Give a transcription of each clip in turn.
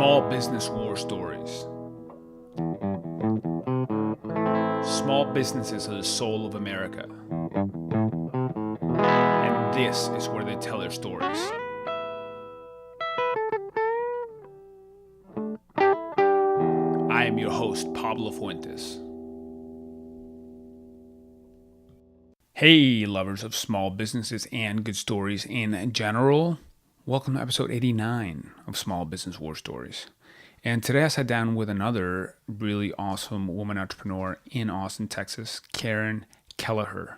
Small business war stories. Small businesses are the soul of America. And this is where they tell their stories. I am your host, Pablo Fuentes. Hey, lovers of small businesses and good stories in general. Welcome to episode 89 of Small Business War Stories. And today I sat down with another really awesome woman entrepreneur in Austin, Texas, Caren Kelleher.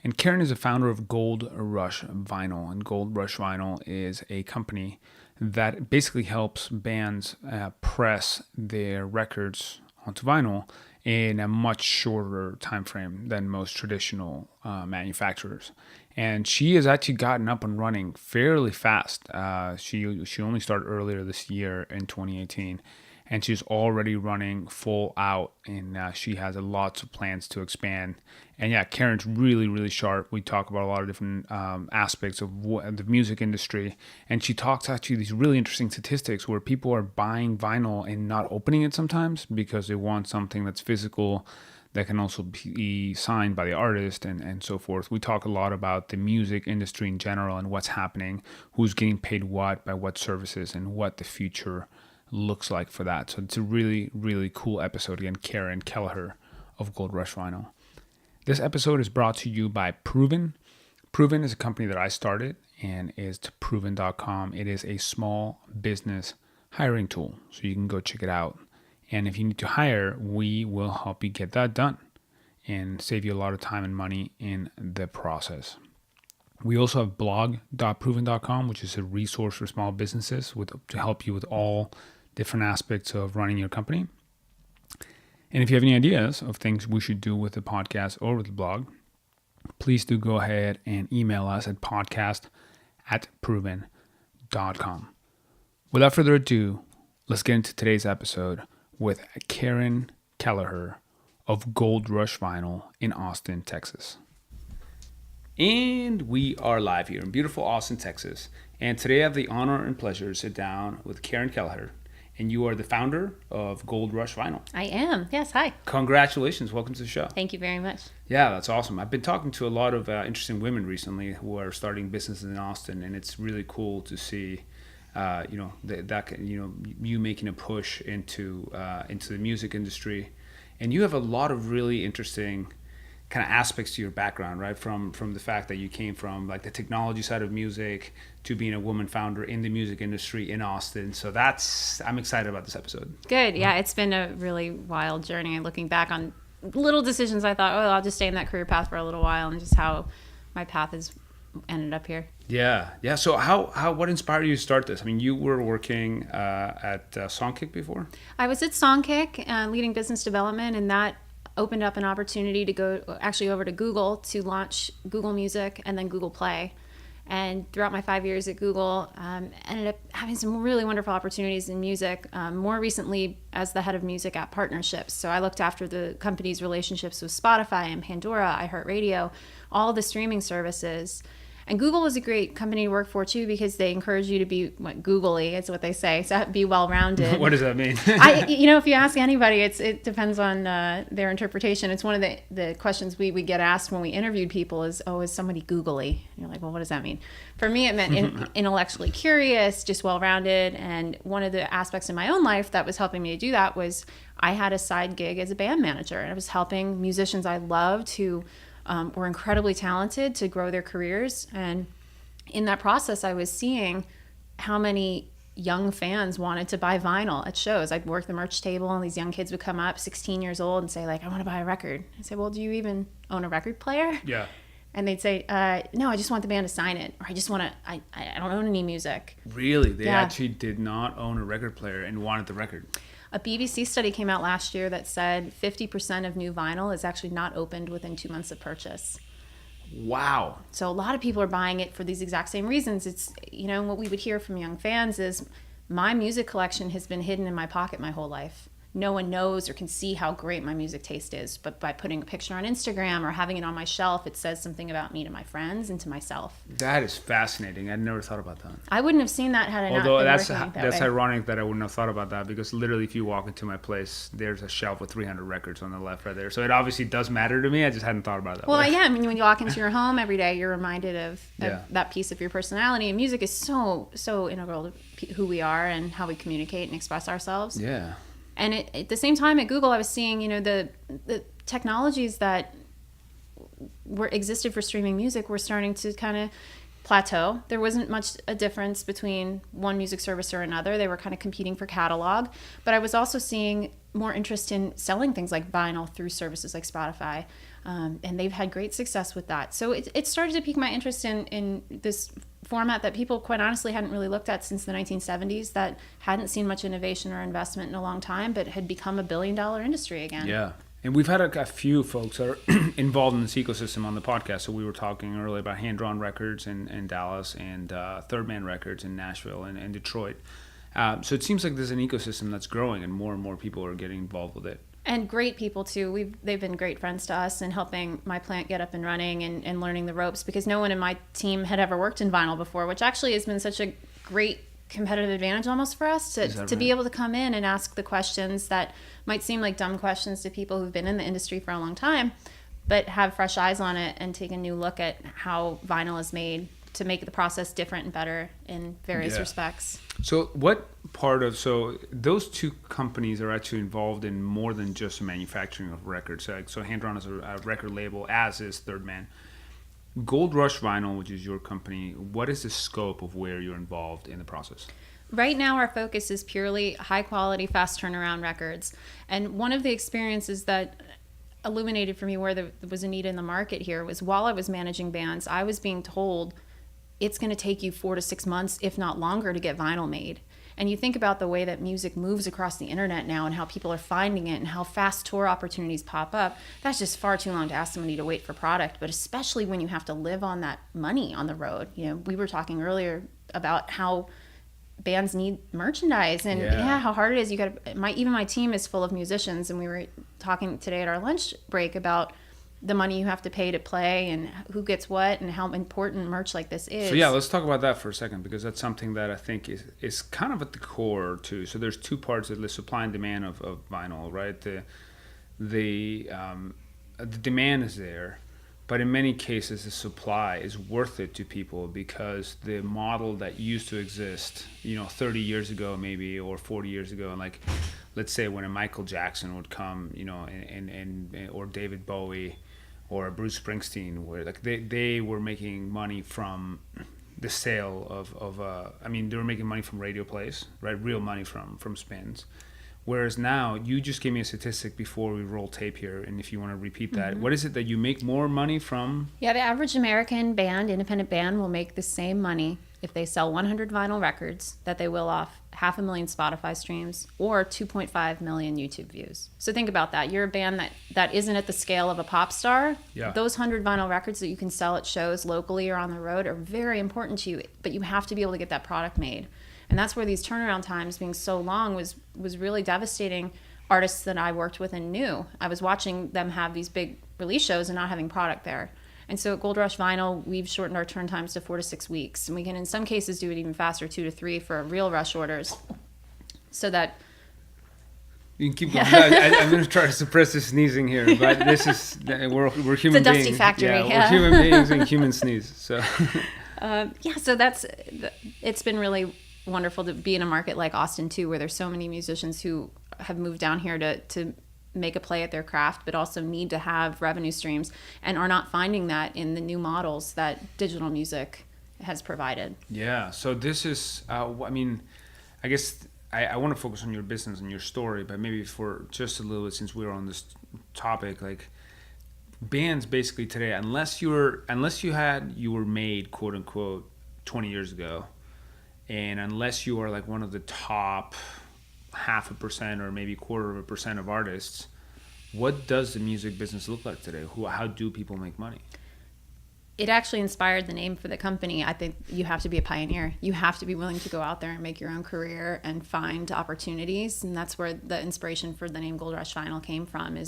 And Caren is the founder of Gold Rush Vinyl. And Gold Rush Vinyl is a company that basically helps bands press their records onto vinyl in a much shorter time frame than most traditional manufacturers. And she has actually gotten up and running fairly fast. She only started earlier this year in 2018, and she's already running full out, and she has lots of plans to expand. And yeah, Caren's really, really sharp. We talk about a lot of different aspects of the music industry, and she talks actually these really interesting statistics where people are buying vinyl and not opening it sometimes because they want something that's physical that can also be signed by the artist and so forth. We talk a lot about the music industry in general and what's happening, who's getting paid what, by what services, and what the future looks like for that. So it's a really, really cool episode. Again, Caren Kelleher of Gold Rush Vinyl. This episode is brought to you by Proven. Proven is a company that I started and is to proven.com. It is a small business hiring tool, so you can go check it out. And if you need to hire, we will help you get that done and save you a lot of time and money in the process. We also have blog.proven.com, which is a resource for small businesses to help you with all different aspects of running your company. And if you have any ideas of things we should do with the podcast or with the blog, please do go ahead and email us at podcast@proven.com. Without further ado, let's get into today's episode with Caren Kelleher of Gold Rush Vinyl in Austin, Texas. And we are live here in beautiful Austin, Texas. And today I have the honor and pleasure to sit down with Caren Kelleher. And you are the founder of Gold Rush Vinyl. I am. Yes. Hi. Congratulations. Welcome to the show. Thank you very much. Yeah, that's awesome. I've been talking to a lot of interesting women recently who are starting businesses in Austin, and it's really cool to see you making a push into the music industry. And you have a lot of really interesting kind of aspects to your background, right? From the fact that you came from like the technology side of music to being a woman founder in the music industry in Austin. So I'm excited about this episode. Good. Yeah, it's been a really wild journey. Looking back on little decisions, I thought, I'll just stay in that career path for a little while, and just how my path has ended up here. Yeah. So what inspired you to start this? I mean, you were working at Songkick before? I was at Songkick leading business development, and that opened up an opportunity to go actually over to Google to launch Google Music and then Google Play. And throughout my 5 years at Google, ended up having some really wonderful opportunities in music, more recently as the head of music app partnerships. So I looked after the company's relationships with Spotify and Pandora, iHeartRadio, all the streaming services. And Google is a great company to work for too, because they encourage you to be googly, it's what they say, so be well-rounded. What does that mean? If you ask anybody, it depends on their interpretation. It's one of the questions we get asked when we interviewed people is somebody googly? And you're like, well, what does that mean? For me, it meant intellectually curious, just well-rounded. And one of the aspects in my own life that was helping me to do that was I had a side gig as a band manager, and I was helping musicians I loved who were incredibly talented to grow their careers. And in that process, I was seeing how many young fans wanted to buy vinyl at shows. I'd work the merch table, and these young kids would come up, 16 years old, and say, like, I want to buy a record. I say, well, do you even own a record player? Yeah. And they'd say, no, I just want the band to sign it. Or I just want to, I don't own any music. Really? They actually did not own a record player and wanted the record? A BBC study came out last year that said 50% of new vinyl is actually not opened within 2 months of purchase. Wow. So a lot of people are buying it for these exact same reasons. It's, what we would hear from young fans is, my music collection has been hidden in my pocket my whole life. no one knows or can see how great my music taste is. But by putting a picture on Instagram or having it on my shelf, it says something about me to my friends and to myself. That is fascinating. I'd never thought about that. I wouldn't have seen that had I not Although been that's working that that's way. ironic that I wouldn't have thought about that, because literally if you walk into my place, there's a shelf with 300 records on the left right there. So it obviously does matter to me. I just hadn't thought about it that Well, way. yeah, I mean, when you walk into your home every day, you're reminded of Yeah. that piece of your personality. And music is so integral to who we are and how we communicate and express ourselves. Yeah. And at the same time at Google, I was seeing, the technologies that existed for streaming music were starting to kind of plateau. There wasn't much a difference between one music service or another. They were kind of competing for catalog. But I was also seeing more interest in selling things like vinyl through services like Spotify. And they've had great success with that. So it started to pique my interest in this format that people quite honestly hadn't really looked at since the 1970s, that hadn't seen much innovation or investment in a long time, but had become a billion-dollar industry again. Yeah. And we've had a few folks that are involved in this ecosystem on the podcast. So we were talking earlier about hand-drawn records in Dallas, and Third Man Records in Nashville and Detroit. So it seems like there's an ecosystem that's growing, and more people are getting involved with it. And great people too. They've been great friends to us and helping my plant get up and running and learning the ropes, because no one in my team had ever worked in vinyl before, which actually has been such a great competitive advantage almost for us to be able to come in and ask the questions that might seem like dumb questions to people who've been in the industry for a long time, but have fresh eyes on it and take a new look at how vinyl is made to make the process different and better in various respects. So so those two companies are actually involved in more than just the manufacturing of records. So Hand Drawn is a record label, as is Third Man. Gold Rush Vinyl, which is your company, what is the scope of where you're involved in the process? Right now, our focus is purely high quality, fast turnaround records. And one of the experiences that illuminated for me where there was a need in the market here was, while I was managing bands, I was being told it's going to take you 4 to 6 months, if not longer, to get vinyl made. And you think about the way that music moves across the internet now and how people are finding it and how fast tour opportunities pop up. That's just far too long to ask somebody to wait for product, but especially when you have to live on that money on the road. We were talking earlier about how bands need merchandise and how hard it is. Even my team is full of musicians, and we were talking today at our lunch break about the money you have to pay to play and who gets what and how important merch like this is. So yeah, let's talk about that for a second, because that's something that I think is kind of at the core too. So there's two parts of the supply and demand of vinyl, right? The demand is there, but in many cases the supply is worth it to people, because the model that used to exist, 30 years ago maybe, or 40 years ago, and like, let's say when a Michael Jackson would come, and or David Bowie, or Bruce Springsteen, where like they were making money from the sale of they were making money from radio plays, right? Real money from spins. Whereas now, you just gave me a statistic before we roll tape here, and if you want to repeat that, what is it that you make more money from? Yeah, the average American independent band, will make the same money if they sell 100 vinyl records that they will off 500,000 Spotify streams or 2.5 million YouTube views. So think about that. You're a band that isn't at the scale of a pop star. Yeah. Those 100 vinyl records that you can sell at shows locally or on the road are very important to you, but you have to be able to get that product made. And that's where these turnaround times being so long was really devastating artists that I worked with and knew. I was watching them have these big release shows and not having product there. And so at Gold Rush Vinyl, we've shortened our turn times to 4 to 6 weeks. And we can, in some cases, do it even faster, 2 to 3 for real rush orders. So that... You can keep going. I'm going to try to suppress the sneezing here, but we're human beings. It's a dusty factory. Yeah, we're human beings and human sneeze. So, so it's been really wonderful to be in a market like Austin too, where there's so many musicians who have moved down here to make a play at their craft, but also need to have revenue streams and are not finding that in the new models that digital music has provided. Yeah. So this is, I guess I want to focus on your business and your story, but maybe for just a little bit, since we're on this topic, like bands basically today, unless you were made, quote unquote, 20 years ago, and unless you are like one of the top 0.5% or maybe 0.25% of artists, what does the music business look like today? How do people make money? it actually inspired the name for the company. I think you have to be a pioneer. You have to be willing to go out there and make your own career and find opportunities. And that's where the inspiration for the name Gold Rush Vinyl came from.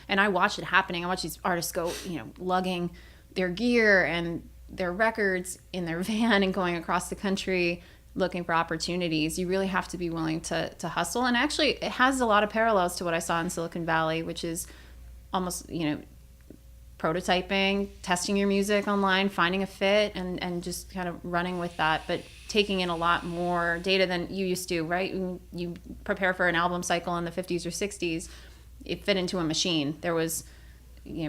And I watch it happening. I watch these artists go, lugging their gear and their records in their van and going across the country looking for opportunities. You really have to be willing to hustle. And actually, it has a lot of parallels to what I saw in Silicon Valley, which is almost, prototyping, testing your music online, finding a fit, and just kind of running with that, but taking in a lot more data than you used to, right? You prepare for an album cycle in the 50s or 60s, it fit into a machine. There was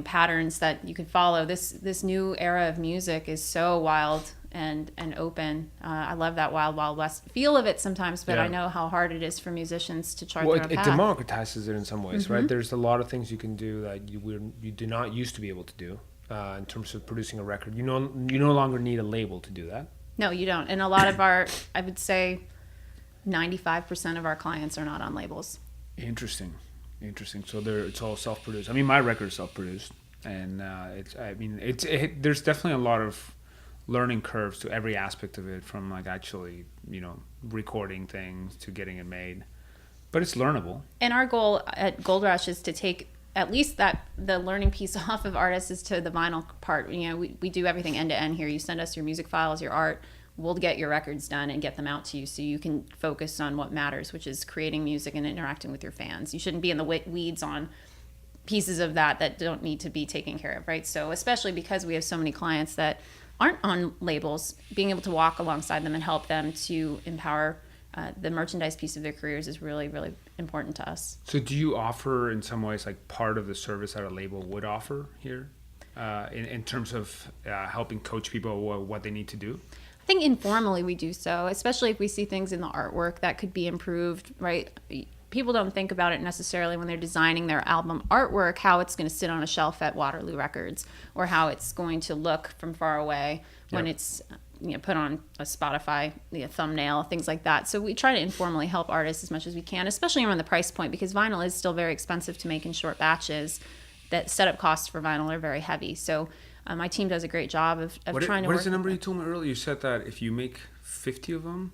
patterns that you could follow. This new era of music is so wild and open. I love that wild west feel of it sometimes, but I know how hard it is for musicians to chart their own path. It democratizes it in some ways, right? There's a lot of things you can do that you do not used to be able to do in terms of producing a record. You no longer need a label to do that. No, you don't. And a lot of I would say 95% of our clients are not on labels. Interesting. So it's all self-produced. I mean, my record is self-produced, and there's definitely a lot of learning curves to every aspect of it, from like actually recording things to getting it made, but it's learnable. And our goal at Gold Rush is to take at least the learning piece off of artists is to the vinyl part. We do everything end to end here. You send us your music files, your art, we'll get your records done and get them out to you so you can focus on what matters, which is creating music and interacting with your fans. You shouldn't be in the weeds on pieces of that don't need to be taken care of, right? So especially because we have so many clients that aren't on labels, being able to walk alongside them and help them to empower the merchandise piece of their careers is really, really important to us. So do you offer in some ways like part of the service that a label would offer here in terms of helping coach people what they need to do? I think informally we do so, especially if we see things in the artwork that could be improved, right? People don't think about it necessarily when they're designing their album artwork, how it's going to sit on a shelf at Waterloo Records, or how it's going to look from far away when it's put on a Spotify thumbnail, things like that. So we try to informally help artists as much as we can, especially around the price point, because vinyl is still very expensive to make in short batches. That setup costs for vinyl are very heavy. So my team does a great job of trying to work. What is the number you told me earlier? You said that if you make 50 of them,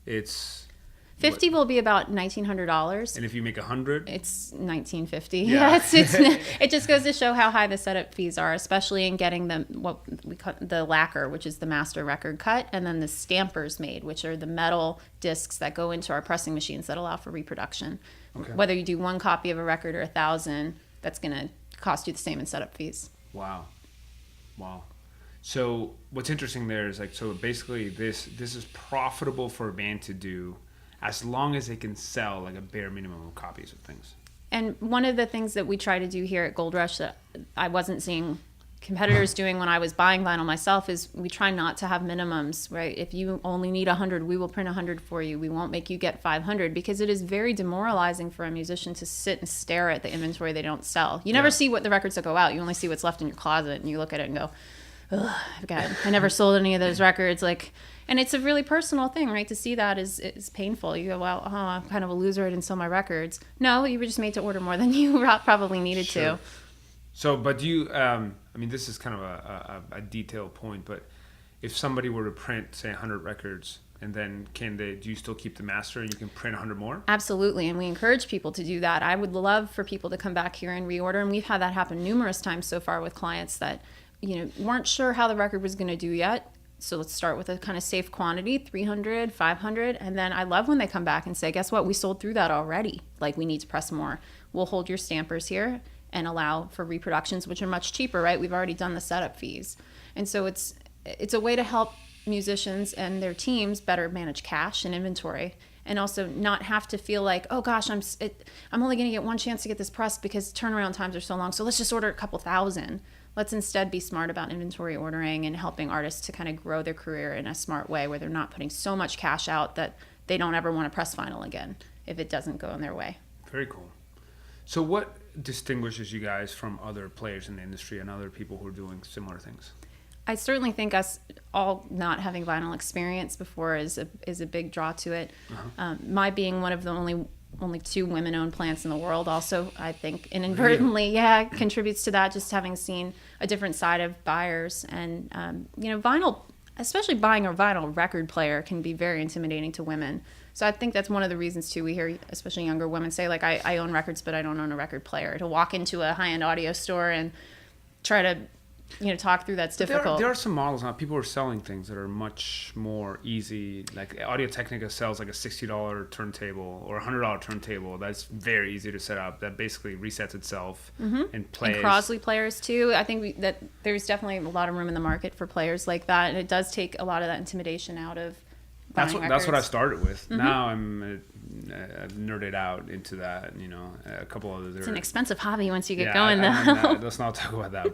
it's... 50 will be about $1,900. And if you make 100? It's $1,950. Yeah. It just goes to show how high the setup fees are, especially in getting what we call the lacquer, which is the master record cut, and then the stampers made, which are the metal discs that go into our pressing machines that allow for reproduction. Okay. Whether you do one copy of a record or 1,000, that's going to cost you the same in setup fees. Wow. So what's interesting there is so basically this is profitable for a band to do as long as they can sell like a bare minimum of copies of things. And one of the things that we try to do here at Gold Rush that I wasn't seeing competitors doing when I was buying vinyl myself is we try not to have minimums, right? If you only need 100, we will print 100 for you. We won't make you get 500 because it is very demoralizing for a musician to sit and stare at the inventory they don't sell. You never see what the records that go out. You only see what's left in your closet, and you look at it and go, oh, God, I never sold any of those records. And it's a really personal thing, right? To see that is painful. You go, well, I'm kind of a loser. I didn't sell my records. No, you were just made to order more than you probably needed to. So, but do you, this is kind of a detailed point, but if somebody were to print, say, 100 records, and then do you still keep the master and you can print 100 more? Absolutely, and we encourage people to do that. I would love for people to come back here and reorder, and we've had that happen numerous times so far with clients that, weren't sure how the record was going to do yet. So let's start with a kind of safe quantity, 300, 500. And then I love when they come back and say, guess what? We sold through that already. We need to press more. We'll hold your stampers here and allow for reproductions, which are much cheaper, right? We've already done the setup fees. And so it's a way to help musicians and their teams better manage cash and inventory, and also not have to feel like, oh gosh, I'm only going to get one chance to get this pressed because turnaround times are so long. So let's just order a couple thousand. Let's instead be smart about inventory ordering and helping artists to kind of grow their career in a smart way where they're not putting so much cash out that they don't ever want to press vinyl again if it doesn't go in their way. Very cool. So what distinguishes you guys from other players in the industry and other people who are doing similar things? I certainly think us all not having vinyl experience before is a big draw to it. Uh-huh. My being one of the only only 2 women-owned plants in the world. Also, I think inadvertently, yeah, contributes to that. Just having seen a different side of buyers, and vinyl, especially buying a vinyl record player, can be very intimidating to women. So I think that's one of the reasons too. We hear, especially younger women, say like, I own records, but I don't own a record player. To walk into a high-end audio store and try to talk through that's difficult. There are some models now. People are selling things that are much more easy. Like Audio Technica sells like a $60 turntable or $100 turntable. That's very easy to set up. That basically resets itself and plays. And Crosley players too. I think that there's definitely a lot of room in the market for players like that, and it does take a lot of that intimidation out of. That's what I started with. Now I've nerded out into that. A couple of other. It's an expensive hobby once you get going, though. Let's not talk about that.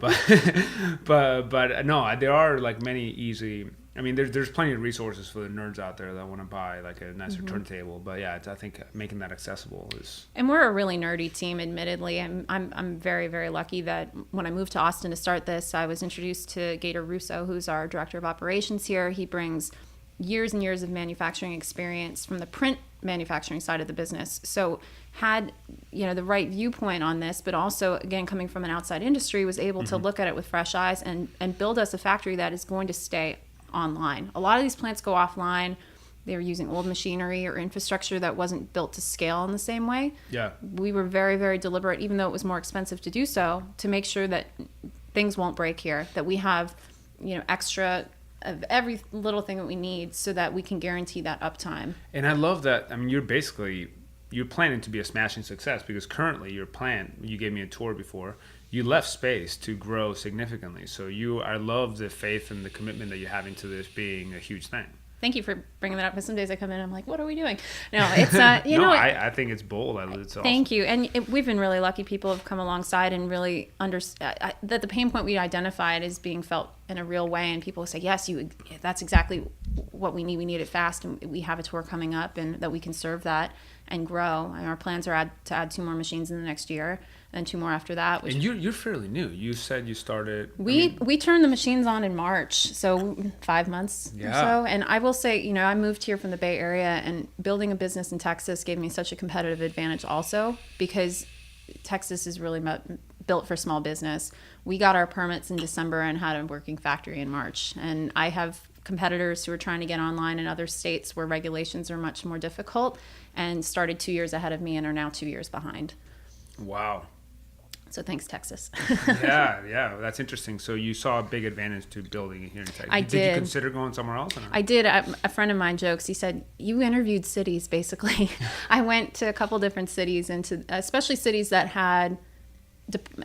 But no, there are like many easy. I mean, there's plenty of resources for the nerds out there that want to buy like a nicer turntable. But yeah, I think making that accessible is. And we're a really nerdy team, admittedly. I'm very, very lucky that when I moved to Austin to start this, I was introduced to Gator Russo, who's our director of operations here. He brings years and years of manufacturing experience from the print manufacturing side of the business. So had, the right viewpoint on this, but also, again, coming from an outside industry, was able to look at it with fresh eyes and build us a factory that is going to stay online. A lot of these plants go offline. They were using old machinery or infrastructure that wasn't built to scale in the same way. Yeah. We were very, very deliberate, even though it was more expensive to do so, to make sure that things won't break here, that we have, extra of every little thing that we need so that we can guarantee that uptime. And I love that. I mean, you're planning to be a smashing success, because currently your plant, you gave me a tour before, you left space to grow significantly. So I love the faith and the commitment that you have into this being a huge thing. Thank you for bringing that up, because some days I come in and I'm like, what are we doing? No, it's, I think it's bold. It's awesome. Thank you. And we've been really lucky. People have come alongside and really understand that the pain point we identified is being felt in a real way. And people say, yes, that's exactly what we need. We need it fast. And we have a tour coming up, and that we can serve that and grow. And our plans are to add 2 more machines in the next year, and 2 more after that. And you're fairly new. You said you started. We turned the machines on in March, so 5 months or so. And I will say, I moved here from the Bay Area, and building a business in Texas gave me such a competitive advantage also, because Texas is really built for small business. We got our permits in December and had a working factory in March. And I have competitors who are trying to get online in other states where regulations are much more difficult, and started 2 years ahead of me and are now 2 years behind. Wow. So thanks, Texas. yeah, that's interesting. So you saw a big advantage to building it here in Texas. I did. Did you consider going somewhere else? Or not? I did. A friend of mine jokes. He said, you interviewed cities, basically. I went to a couple different cities, especially cities that had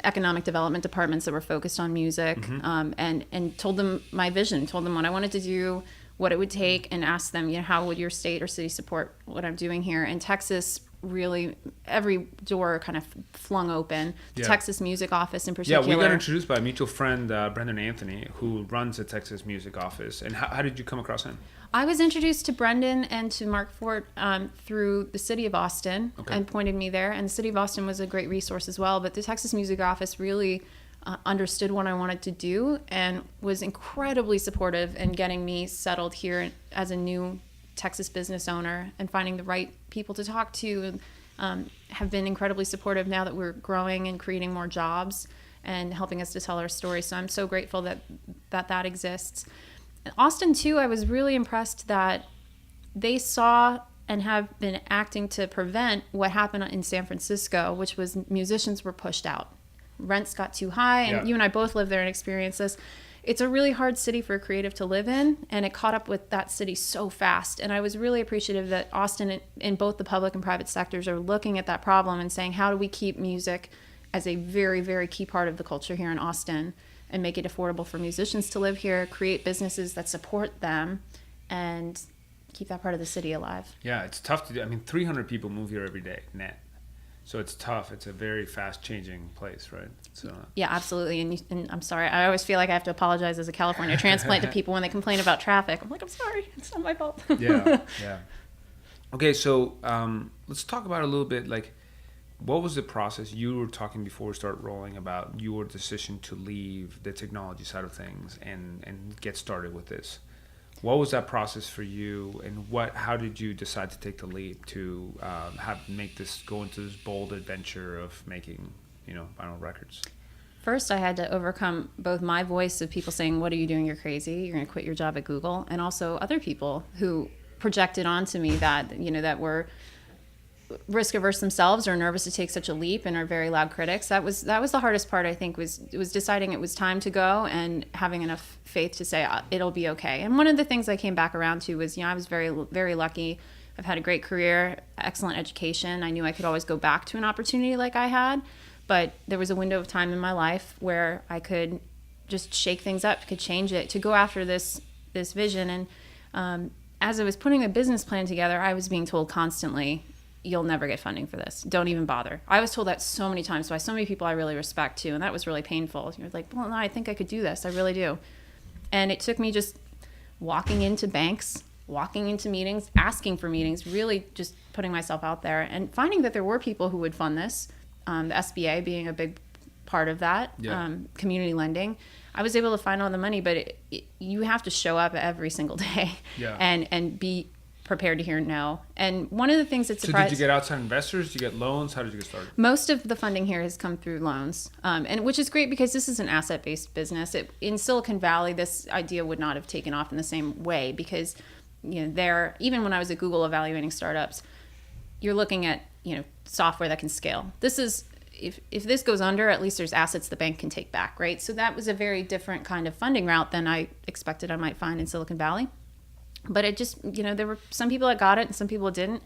economic development departments that were focused on music, and told them my vision, told them what I wanted to do, what it would take, and asked them, how would your state or city support what I'm doing here? And Texas, really, every door kind of flung open. The Texas Music Office in particular. Yeah, we got introduced by a mutual friend, Brendan Anthony, who runs the Texas Music Office. And how did you come across him? I was introduced to Brendan and to Mark Fort through the city of Austin, and pointed me there. And the city of Austin was a great resource as well. But the Texas Music Office really understood what I wanted to do, and was incredibly supportive in getting me settled here as a new Texas business owner, and finding the right people to talk to, and have been incredibly supportive now that we're growing and creating more jobs and helping us to tell our story. So I'm so grateful that exists. In Austin too, I was really impressed that they saw and have been acting to prevent what happened in San Francisco, which was musicians were pushed out. Rents got too high, and you and I both lived there and experienced this. It's a really hard city for a creative to live in, and it caught up with that city so fast. And I was really appreciative that Austin, in both the public and private sectors, are looking at that problem and saying, how do we keep music as a very, very key part of the culture here in Austin, and make it affordable for musicians to live here, create businesses that support them, and keep that part of the city alive. Yeah, it's tough to do. I mean, 300 people move here every day, net. So it's tough. It's a very fast-changing place, right? So yeah, absolutely. And I'm sorry. I always feel like I have to apologize as a California transplant to people when they complain about traffic. I'm like, I'm sorry. It's not my fault. Yeah. Okay, so let's talk about a little bit, like, what was the process? You were talking before we start rolling about your decision to leave the technology side of things and get started with this. What was that process for you, and how did you decide to take the leap to go into this bold adventure of making, vinyl records? First, I had to overcome both my voice of people saying, "What are you doing? You're crazy. You're going to quit your job at Google," and also other people who projected onto me that, that were risk averse themselves or nervous to take such a leap and are very loud critics. That was the hardest part, I think, was deciding it was time to go and having enough faith to say it'll be okay. And one of the things I came back around to was, I was very, very lucky. I've had a great career, excellent education. I knew I could always go back to an opportunity like I had, but there was a window of time in my life where I could just shake things up, could change it, to go after this vision. And as I was putting a business plan together, I was being told constantly, "You'll never get funding for this. Don't even bother." I was told that so many times by so many people I really respect too, and that was really painful. You're like, "Well, no, I think I could do this. I really do." And it took me just walking into banks, walking into meetings, asking for meetings, really just putting myself out there and finding that there were people who would fund this, the SBA being a big part of that, community lending. I was able to find all the money, but you have to show up every single day and be prepared to hear no. And one of the things that surprised... So did you get outside investors? Did you get loans? How did you get started? Most of the funding here has come through loans, and which is great because this is an asset-based business. In Silicon Valley, this idea would not have taken off in the same way because, even when I was at Google evaluating startups, you're looking at, software that can scale. This is... If this goes under, at least there's assets the bank can take back, right? So that was a very different kind of funding route than I expected I might find in Silicon Valley. But it just, there were some people that got it and some people didn't.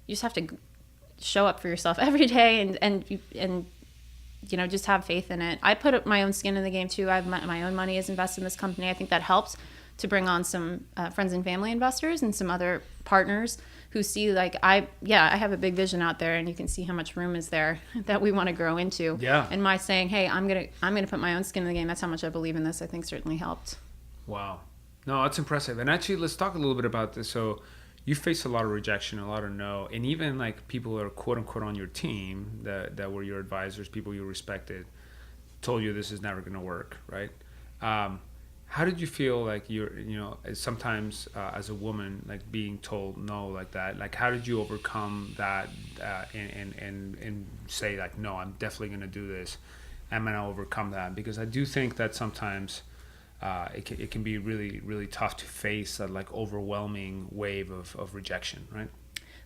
You just have to show up for yourself every day and just have faith in it. I put up my own skin in the game too. My own money is invested in this company. I think that helps to bring on some friends and family investors and some other partners who see I have a big vision out there, and you can see how much room is there that we want to grow into. Yeah. And my saying, "Hey, I'm gonna put my own skin in the game," that's how much I believe in this, I think certainly helped. Wow. No, that's impressive. And actually, let's talk a little bit about this. So you faced a lot of rejection, a lot of no, and even people that are quote unquote on your team that were your advisors, people you respected, told you this is never going to work, right? How did you feel sometimes as a woman, being told no like that? How did you overcome that and say no, I'm definitely going to do this. I'm going to overcome that, because I do think that sometimes it can be really, really tough to face that overwhelming wave of rejection, right?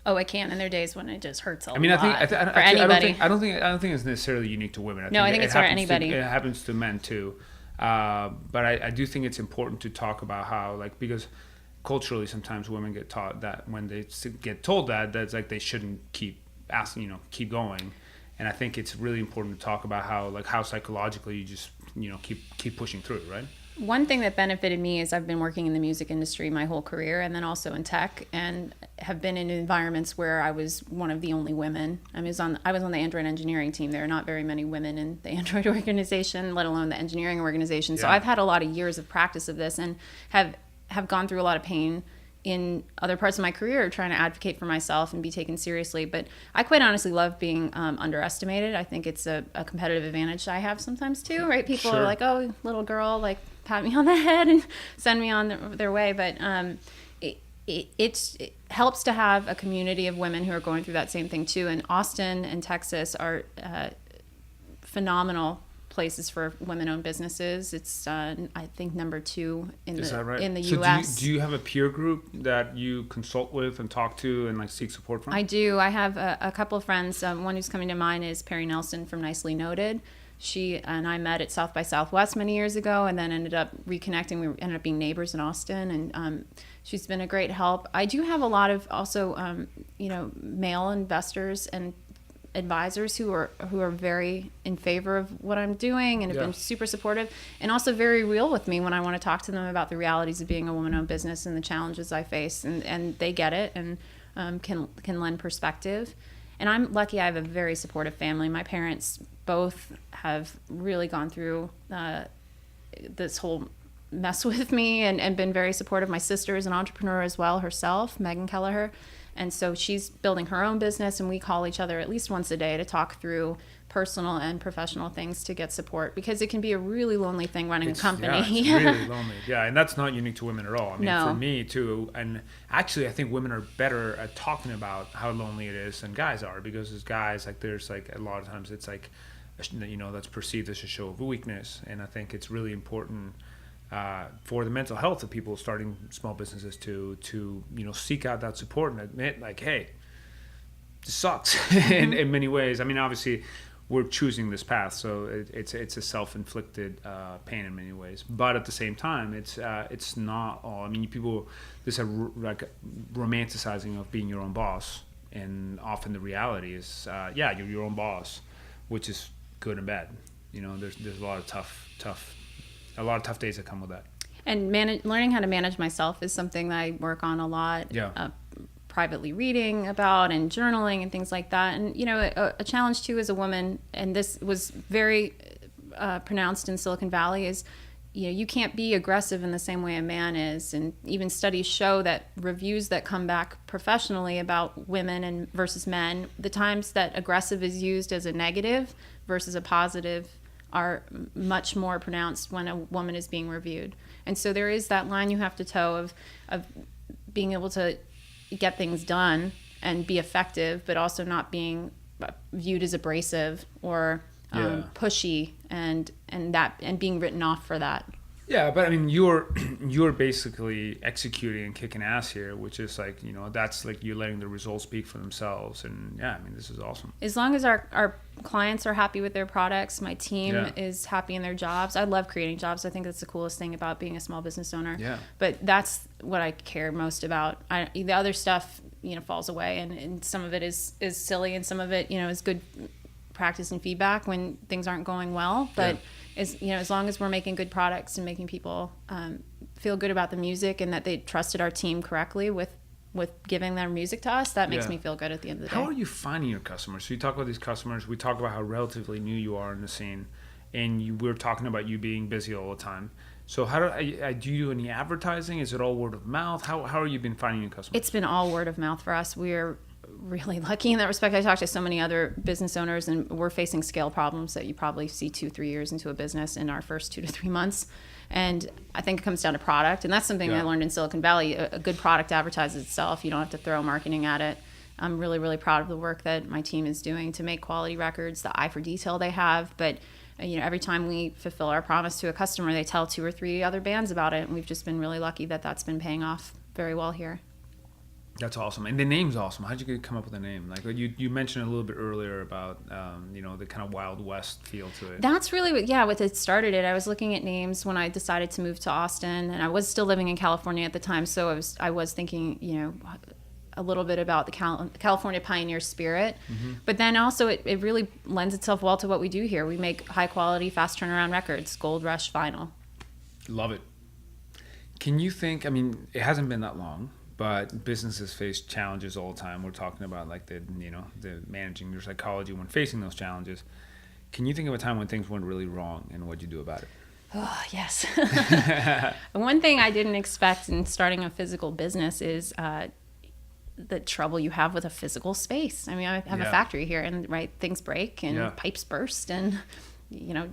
Oh, it can, and there are days when it just hurts a lot. For anybody. I don't think it's necessarily unique to women. I think it's for anybody. It happens to men too. But I do think it's important to talk about how, because culturally sometimes women get taught that when they get told that's they shouldn't keep asking, keep going. And I think it's really important to talk about how psychologically you just, keep pushing through, right? One thing that benefited me is I've been working in the music industry my whole career, and then also in tech, and have been in environments where I was one of the only women. I was on the Android engineering team. There are not very many women in the Android organization, let alone the engineering organization. So I've had a lot of years of practice of this, and have gone through a lot of pain in other parts of my career trying to advocate for myself and be taken seriously. But I quite honestly love being underestimated. I think it's a competitive advantage I have sometimes too, right? People are like, "Oh, little girl," pat me on the head and send me on their way. But it helps to have a community of women who are going through that same thing too. And Austin and Texas are phenomenal places for women-owned businesses. It's I think number 2 in the U.S. Do you have a peer group that you consult with and talk to and seek support from? I do. I have a couple of friends. One who's coming to mind is Perry Nelson from Nicely Noted. She and I met at South by Southwest many years ago, and then ended up reconnecting. We ended up being neighbors in Austin, and she's been a great help. I do have a lot of also male investors and advisors who are very in favor of what I'm doing and have been super supportive, and also very real with me when I want to talk to them about the realities of being a woman-owned business and the challenges I face, and they get it and can lend perspective. And I'm lucky I have a very supportive family. My parents both have really gone through this whole mess with me and been very supportive. My sister is an entrepreneur as well herself, Caren Kelleher. And so she's building her own business, and we call each other at least once a day to talk through personal and professional things to get support, because it can be a really lonely thing running a company. Yeah, it's really lonely. Yeah, and that's not unique to women at all. I mean, No. for me too. And actually, I think women are better at talking about how lonely it is than guys are, because as guys, like there's like a lot of times it's like, you know, that's perceived as a show of weakness. And I think it's really important for the mental health of people starting small businesses to you know, seek out that support and admit, like, hey, this sucks in many ways. I mean, obviously we're choosing this path, so it's a self-inflicted pain in many ways, but at the same time it's not all. I mean, people, there's a like romanticizing of being your own boss, and often the reality is you're your own boss, which is good and bad. You know, there's a lot of tough days that come with that. And learning how to manage myself is something that I work on a lot. Yeah. Privately reading about and journaling and things like that. And, you know, a challenge too as a woman, and this was very pronounced in Silicon Valley, is, you know, you can't be aggressive in the same way a man is. And even studies show that reviews that come back professionally about women and versus men, the times that aggressive is used as a negative versus a positive are much more pronounced when a woman is being reviewed. And so there is that line you have to toe of being able to get things done and be effective, but also not being viewed as abrasive or pushy and being written off for that. Yeah, but I mean, you're basically executing and kicking ass here, which is like, you know, that's like you're letting the results speak for themselves. And yeah, I mean, this is awesome. As long as our clients are happy with their products, my team is happy in their jobs. I love creating jobs. I think that's the coolest thing about being a small business owner. Yeah. But that's what I care most about. The other stuff, you know, falls away, and some of it is silly, and some of it, you know, is good practice and feedback when things aren't going well. But as long as we're making good products and making people feel good about the music, and that they trusted our team correctly with giving their music to us, that makes me feel good at the end of the day. How are you finding your customers? So you talk about these customers. We talk about how relatively new you are in the scene, and we're talking about you being busy all the time. So how do you do any advertising? Is it all word of mouth? How are you been finding your customers? It's been all word of mouth for us. We're really lucky in that respect. I talked to so many other business owners, and we're facing scale problems that you probably see 2-3 years into a business in our first 2 to 3 months. And I think it comes down to product. And that's something I learned in Silicon Valley. A good product advertises itself. You don't have to throw marketing at it. I'm really, really proud of the work that my team is doing to make quality records, the eye for detail they have. But, you know, every time we fulfill our promise to a customer, they tell 2 or 3 other bands about it. And we've just been really lucky that that's been paying off very well here. That's awesome. And the name's awesome. How'd you come up with the name? Like you mentioned a little bit earlier about, you know, the kind of Wild West feel to it. That's really what it started it. I was looking at names when I decided to move to Austin, and I was still living in California at the time. So I was thinking, you know, a little bit about the California pioneer spirit. Mm-hmm. But then also it really lends itself well to what we do here. We make high quality, fast turnaround records, Gold Rush vinyl. Love it. Can you think, I mean, it hasn't been that long, but businesses face challenges all the time. We're talking about like the managing your psychology when facing those challenges. Can you think of a time when things went really wrong and what'd you do about it? Oh, yes. One thing I didn't expect in starting a physical business is the trouble you have with a physical space. I mean, I have a factory here, and things break and pipes burst, and, you know,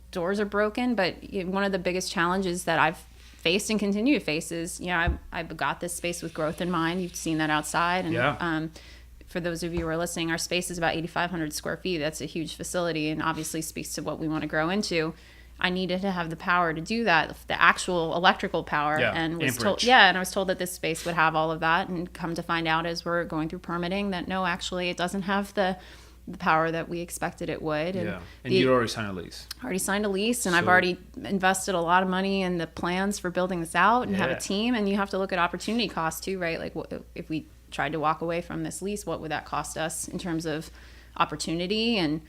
doors are broken. But one of the biggest challenges that I've faced and continue to face is, you know, I got this space with growth in mind. You've seen that outside. And for those of you who are listening, our space is about 8,500 square feet. That's a huge facility, and obviously speaks to what we want to grow into. I needed to have the power to do that, the actual electrical power, and was told, and I was told that this space would have all of that, and come to find out as we're going through permitting that no, actually it doesn't have the power that we expected it would. And you already signed a lease. Already signed a lease, and I've already invested a lot of money in the plans for building this out, and have a team. And you have to look at opportunity cost too, right? Like, if we tried to walk away from this lease, what would that cost us in terms of opportunity and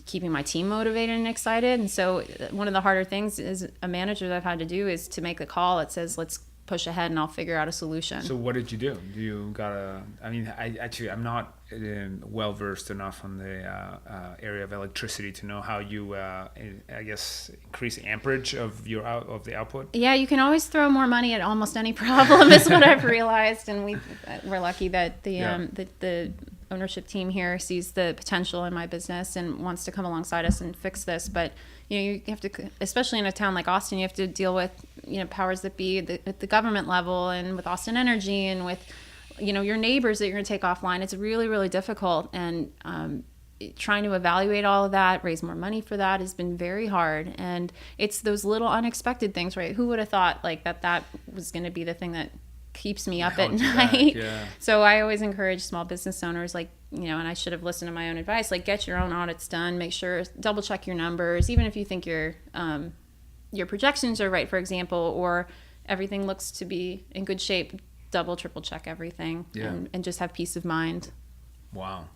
keeping my team motivated and excited? And so one of the harder things as a manager that I've had to do is to make the call that says, let's push ahead and I'll figure out a solution. So what did you do? I'm not well versed enough on the area of electricity to know how you, I guess, increase amperage of the output. Yeah, you can always throw more money at almost any problem is what I've realized. And we're lucky that the ownership team here sees the potential in my business and wants to come alongside us and fix this. But you have to, especially in a town like Austin, you have to deal with powers that be at the government level and with Austin Energy and with your neighbors that you're going to take offline. It's really, really difficult, and trying to evaluate all of that, raise more money for that has been very hard. And it's those little unexpected things, right? Who would have thought like that was going to be the thing that keeps me up at night. Yeah. So I always encourage small business owners, like, and I should have listened to my own advice, like get your own audits done, make sure, double check your numbers, even if you think your projections are right, for example, or everything looks to be in good shape, double, triple check everything. And just have peace of mind. Wow.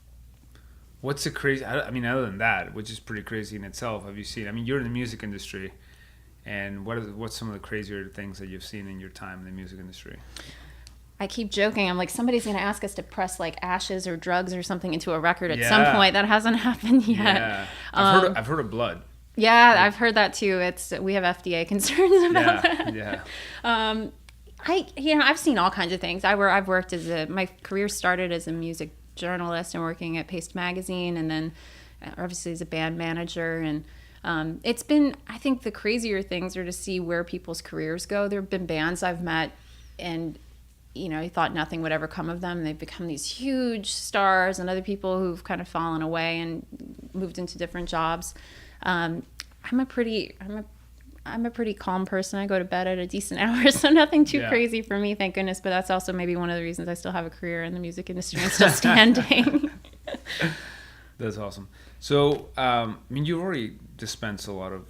What's the crazy, other than that, which is pretty crazy in itself, have you seen, you're in the music industry, and what's some of the crazier things that you've seen in your time in the music industry? I keep joking. I'm like, somebody's going to ask us to press like ashes or drugs or something into a record at some point. That hasn't happened yet. Yeah. I've heard of blood. Yeah, I've heard that too. We have FDA concerns about that. Yeah. I've seen all kinds of things. I've worked my career started as a music journalist and working at Paste Magazine, and then obviously as a band manager. And it's been, I think the crazier things are to see where people's careers go. There have been bands I've met and I thought nothing would ever come of them. They've become these huge stars, and other people who've kind of fallen away and moved into different jobs. I'm a pretty calm person. I go to bed at a decent hour, so nothing too crazy for me, thank goodness. But that's also maybe one of the reasons I still have a career in the music industry and still standing. That's awesome. So, you've already dispensed a lot of,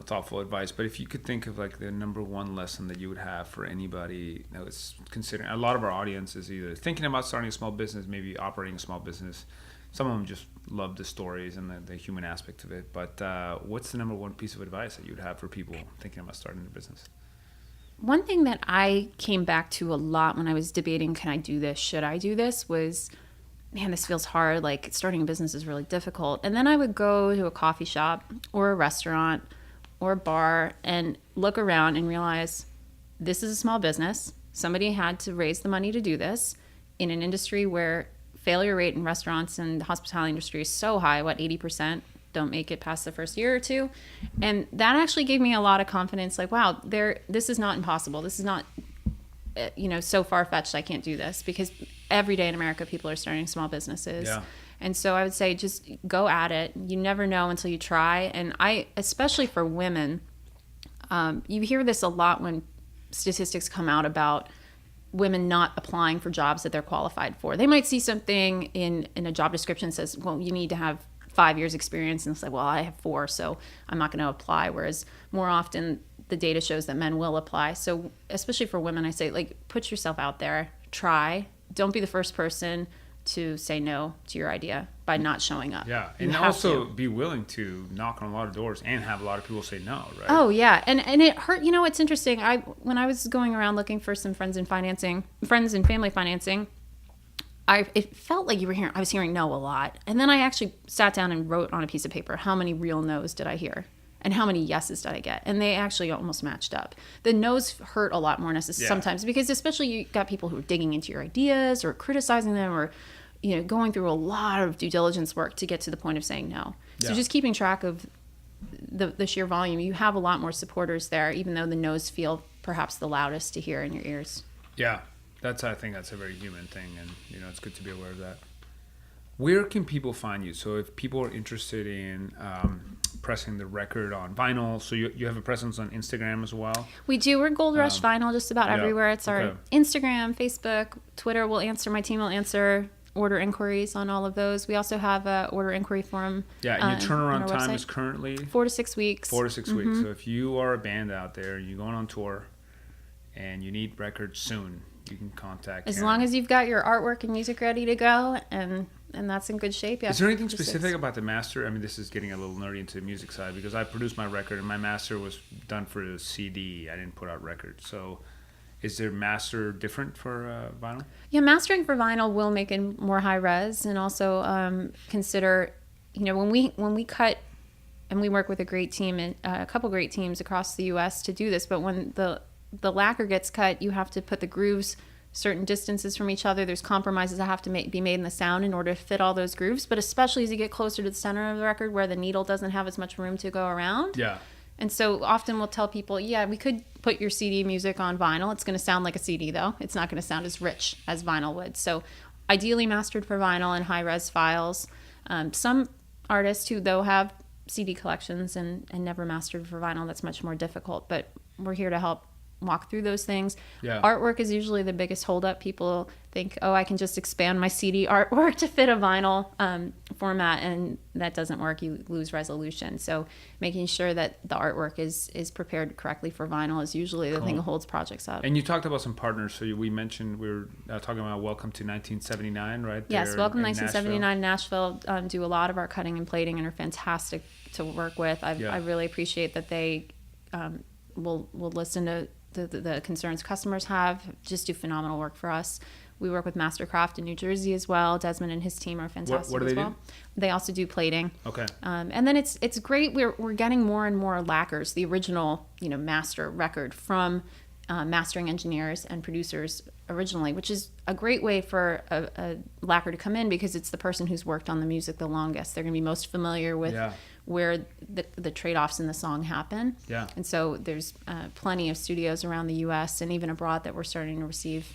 thoughtful advice, but if you could think of like the number one lesson that you would have for anybody that was considering, a lot of our audience is either thinking about starting a small business, maybe operating a small business. Some of them just love the stories and the human aspect of it. But what's the number one piece of advice that you would have for people thinking about starting a business? One thing that I came back to a lot when I was debating, can I do this, should I do this, was, man, this feels hard. Like, starting a business is really difficult. And then I would go to a coffee shop or a restaurant or a bar and look around and realize this is a small business. Somebody had to raise the money to do this in an industry where failure rate in restaurants and the hospitality industry is so high. 80% don't make it past the first year or two. And that actually gave me a lot of confidence. Like, wow, this is not impossible. This is not so far-fetched I can't do this, because every day in America people are starting small businesses. Yeah. And so I would say just go at it. You never know until you try. And especially for women, you hear this a lot when statistics come out about women not applying for jobs that they're qualified for. They might see something in a job description that says, well, you need to have 5 years experience, and it's like, well, I have 4, so I'm not going to apply. Whereas more often the data shows that men will apply. So especially for women, I say, like, put yourself out there, try. Don't be the first person to say no to your idea by not showing up. Yeah, and also be willing to knock on a lot of doors and have a lot of people say no, right? Oh yeah, and it hurt. It's interesting. When I was going around looking for some friends and family financing, it felt like I was hearing no a lot, and then I actually sat down and wrote on a piece of paper how many real no's did I hear, and how many yeses did I get, and they actually almost matched up. The no's hurt a lot more sometimes, because especially you got people who are digging into your ideas or criticizing them, or going through a lot of due diligence work to get to the point of saying no. So just keeping track of the sheer volume, you have a lot more supporters there, even though the no's feel perhaps the loudest to hear in your ears. Yeah, I think that's a very human thing, and it's good to be aware of that. Where can people find you? So if people are interested in pressing the record on vinyl, so you have a presence on Instagram as well? We do. We're Gold Rush Vinyl just about everywhere. It's our Instagram, Facebook, Twitter. My team will answer order inquiries on all of those. We also have a order inquiry form. Yeah, and your turnaround time is currently 4 to 6 weeks. 4 to 6 weeks. So if you are a band out there, you're going on tour, and you need records soon, you can contact as Caren. long as you've got your artwork and music ready to go, and that's in good shape. Yeah. Is there anything specific about the master? This is getting a little nerdy into the music side, because I produced my record and my master was done for a CD. I didn't put out records. So Is there master different for vinyl? Yeah, mastering for vinyl will make it more high res, and also consider, when we cut, and we work with a great team and a couple great teams across the U.S. to do this. But when the lacquer gets cut, you have to put the grooves certain distances from each other. There's compromises that have to be made in the sound in order to fit all those grooves. But especially as you get closer to the center of the record, where the needle doesn't have as much room to go around. Yeah. And so often we'll tell people, yeah, we could put your CD music on vinyl. It's going to sound like a CD, though. It's not going to sound as rich as vinyl would. So ideally mastered for vinyl and high-res files. Some artists who, though, have CD collections and never mastered for vinyl, that's much more difficult. But we're here to help walk through those things. Yeah. Artwork is usually the biggest holdup. People think, I can just expand my CD artwork to fit a vinyl format, and that doesn't work. You lose resolution. So making sure that the artwork is prepared correctly for vinyl is usually the thing that holds projects up. And you talked about some partners. So we mentioned we were talking about Welcome to 1979, right? Yes, Welcome 1979 Nashville do a lot of our cutting and plating and are fantastic to work with. I really appreciate that they will listen to the concerns customers have, just do phenomenal work for us. We work with Mastercraft in New Jersey as well. Desmond and his team are fantastic. What do they do? They also do plating. Okay. And then it's great. We're getting more and more lacquers, the original master record from mastering engineers and producers originally, which is a great way for a lacquer to come in, because it's the person who's worked on the music the longest. They're going to be most familiar with where the trade-offs in the song happen. Yeah. And so there's plenty of studios around the U.S. and even abroad that we're starting to receive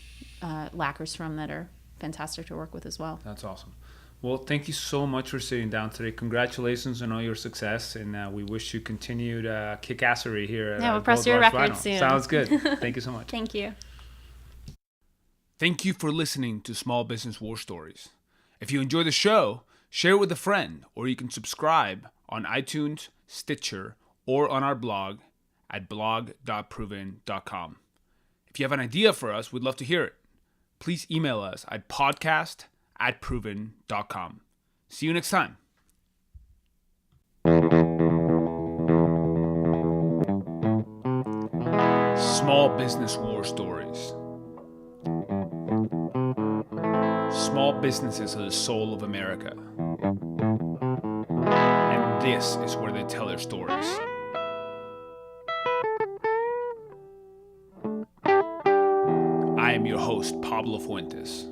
lacquers from that are fantastic to work with as well. That's awesome. Well, thank you so much for sitting down today. Congratulations on all your success, and we wish you continued kick-assery here. We'll press your record soon. Sounds good. Thank you so much. Thank you. Thank you for listening to Small Business War Stories. If you enjoy the show, share it with a friend, or you can subscribe on iTunes, Stitcher, or on our blog at blog.proven.com. If you have an idea for us, we'd love to hear it. Please email us at podcast@proven.com. See you next time. Small Business War Stories. Small businesses are the soul of America. And this is where they tell their stories. I am your host, Pablo Fuentes.